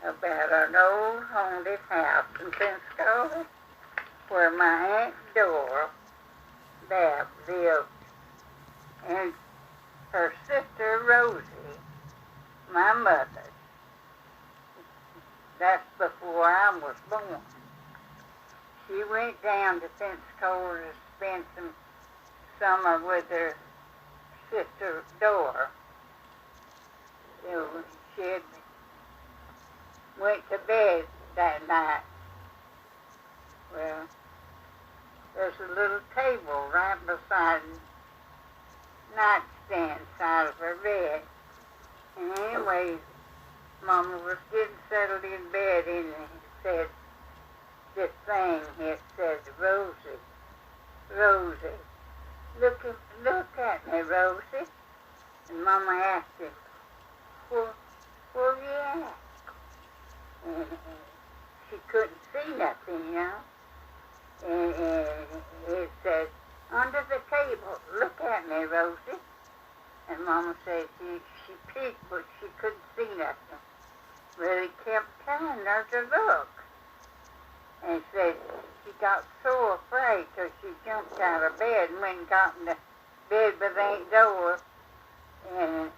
about an old haunted house in Pensacola where my Aunt Dora Dab lived, and her sister Rosie, my mother. That's before I was born. She went down to Pensacola to spend some summer with her sister Dora. She had went to bed that night. Well, there's a little table right beside the nightstand side of her bed. And anyway, Mama was getting settled in bed and it said this thing. It said, Rosie, Rosie, look at me, Rosie. And Mama asked him, where you at? And she couldn't see nothing, you know. And it said, under the table, look at me, Rosie. And Mama said she peeked, but she couldn't see nothing. But he kept telling her to look. And said she got so afraid till she jumped out of bed and went and got in the bed with Aunt Dora and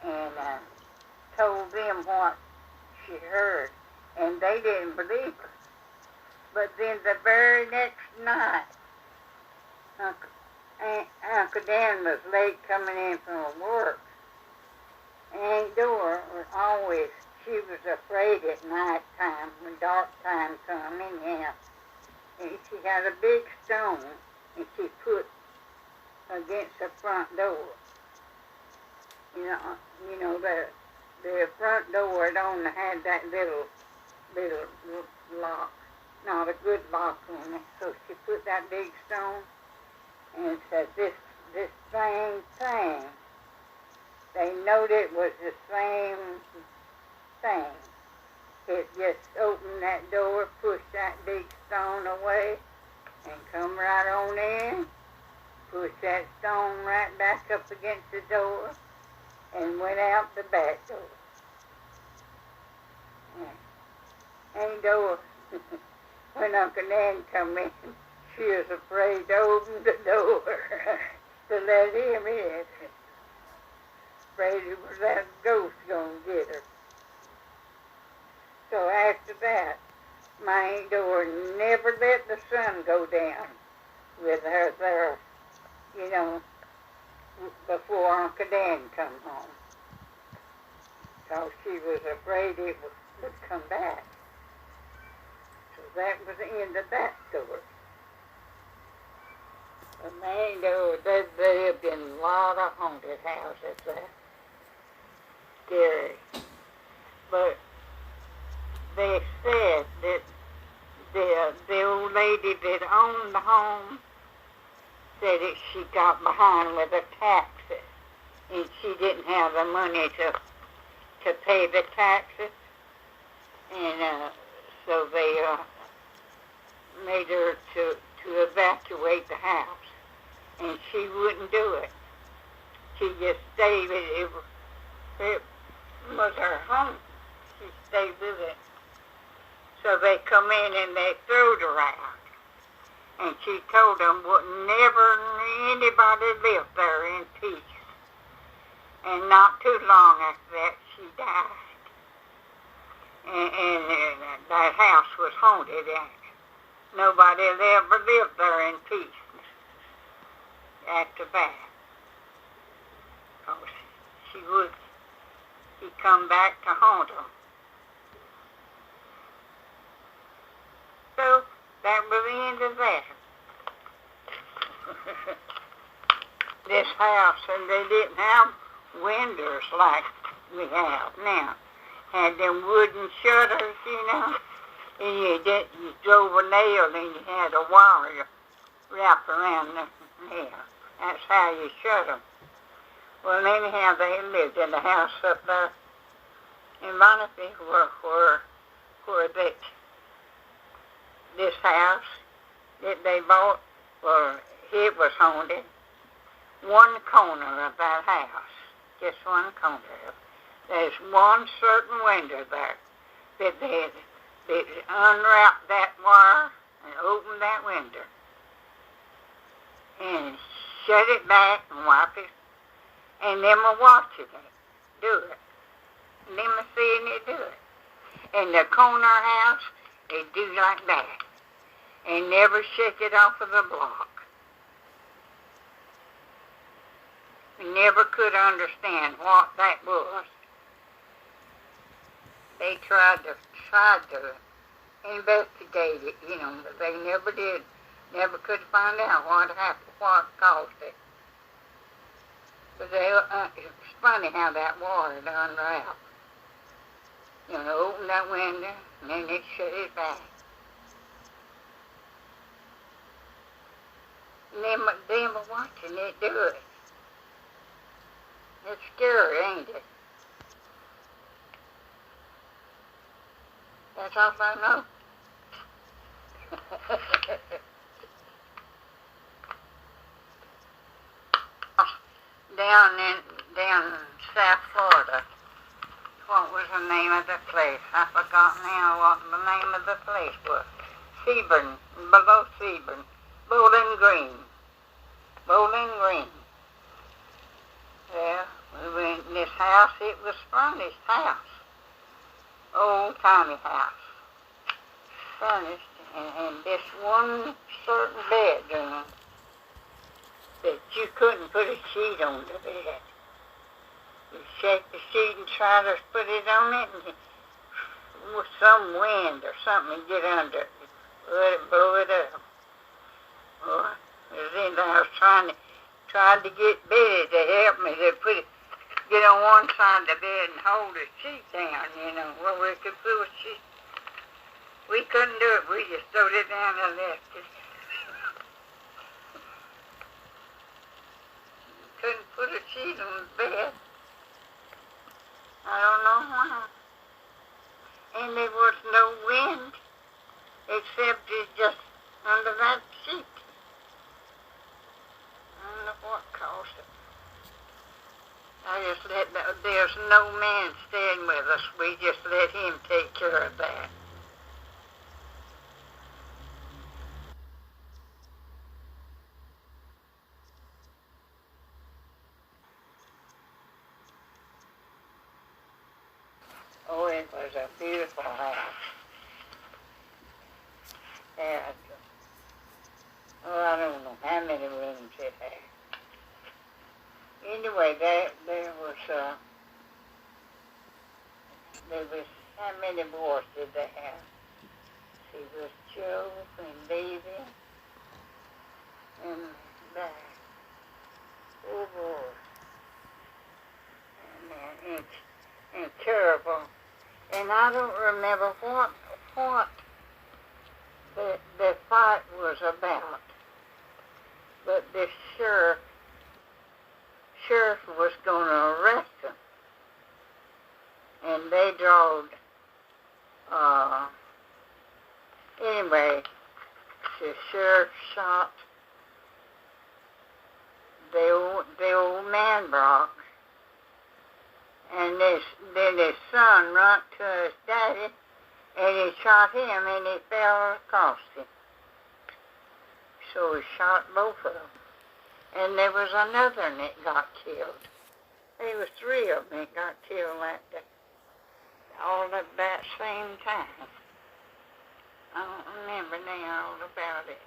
told them what she heard. And they didn't believe her. But then the very next night, Uncle Dan was late coming in from work. Aunt Dora was always, she was afraid at night time, when dark time come anyhow. And she had a big stone, and she put against the front door. You know the front door it only had that little lock, not a good lock on it. So she put that big stone and said, this same thing. They knowed it was the same thing. It just opened that door, pushed that big stone away, and come right on in, pushed that stone right back up against the door, and went out the back door. Aunt Dora, when Uncle Dan come in, she was afraid to open the door to let him in. Afraid it was that ghost gonna get her. So after that, my Aunt Dora never let the sun go down with her there, before Uncle Dan come home. So she was afraid it would come back. So that was the end of that story. But my Aunt Dora, they lived in a lot of haunted houses there. Scary. But they said that the old lady that owned the home said that she got behind with her taxes and she didn't have the money to pay the taxes, and so they made her to evacuate the house, and she wouldn't do it. She just stayed with it. It was her home. She stayed with it. So they come in and they throwed her out. And she told them would never anybody live there in peace. And not too long after that, she died. And that house was haunted. And nobody ever lived there in peace after that. Because he come back to haunt them. So that was the end of that. This house, and they didn't have windows like we have now. Had them wooden shutters, and you drove a nail and you had a wire wrapped around the nail. That's how you shut them. Well, anyhow, they lived in the house up there in Bonifay where this house that they bought, well, it was haunted. One corner of that house, just one corner. There's one certain window there that they unwrapped that wire and opened that window and shut it back and wipe it, and them were watching it do it. And them were seeing it do it. And the corner house, they do like that and never shake it off of the block. We never could understand what that was. They tried to investigate it, but they never did. Never could find out what happened, what caused it. But it's funny how that water unwrapped. Open that window, and then they shut it back. And they were watching it do it. It's scary, ain't it? That's all I know. Down in South Florida. What was the name of the place? I forgot now what the name of the place was. Sebring, below Sebring. Bowling Green. Yeah, we went in this house. It was furnished house. Old-timey house. Furnished, and this one certain bedroom that you couldn't put a sheet on the bed. You shake the sheet and try to put it on it, and with some wind or something get under it. Let it blow it up. Well, I was trying to get Betty to help me to get on one side of the bed and hold the sheet down, where we could put a sheet. We couldn't do it. We just throwed it down and left it. Couldn't put a sheet on the bed. I don't know why. And there was no wind except it just under that sheet. I don't know what caused it. There's no man staying with us. We just let him take care of that. Oh, it was a beautiful house. I don't know how many rooms it had. Anyway, there was how many boys did they have? It was Joe and Davy and that. Oh boy. And terrible. And I don't remember what the fight was about. But the sheriff was going to arrest him. And they drove, anyway, the sheriff shot the old man Brock. And then his son ran to his daddy, and he shot him, and he fell across him. So he shot both of them. And there was another one that got killed. There was three of them that got killed that day, all at that same time. I don't remember now all about it.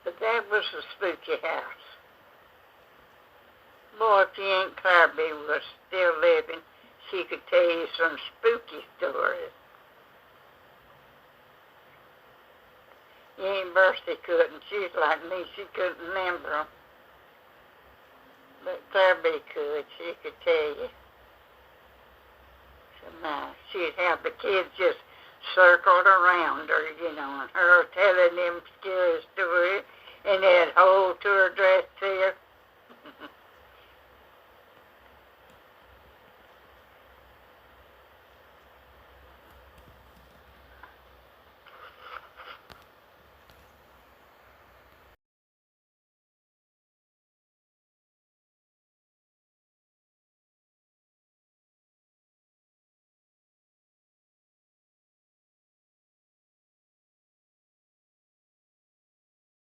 But that was a spooky house. Boy, if Aunt Clarby was still living, she could tell you some spooky stories. Aunt Bercy couldn't. She's like me. She couldn't remember them. But Clarby could. She could tell you. So she'd have the kids just circled around her, and her telling them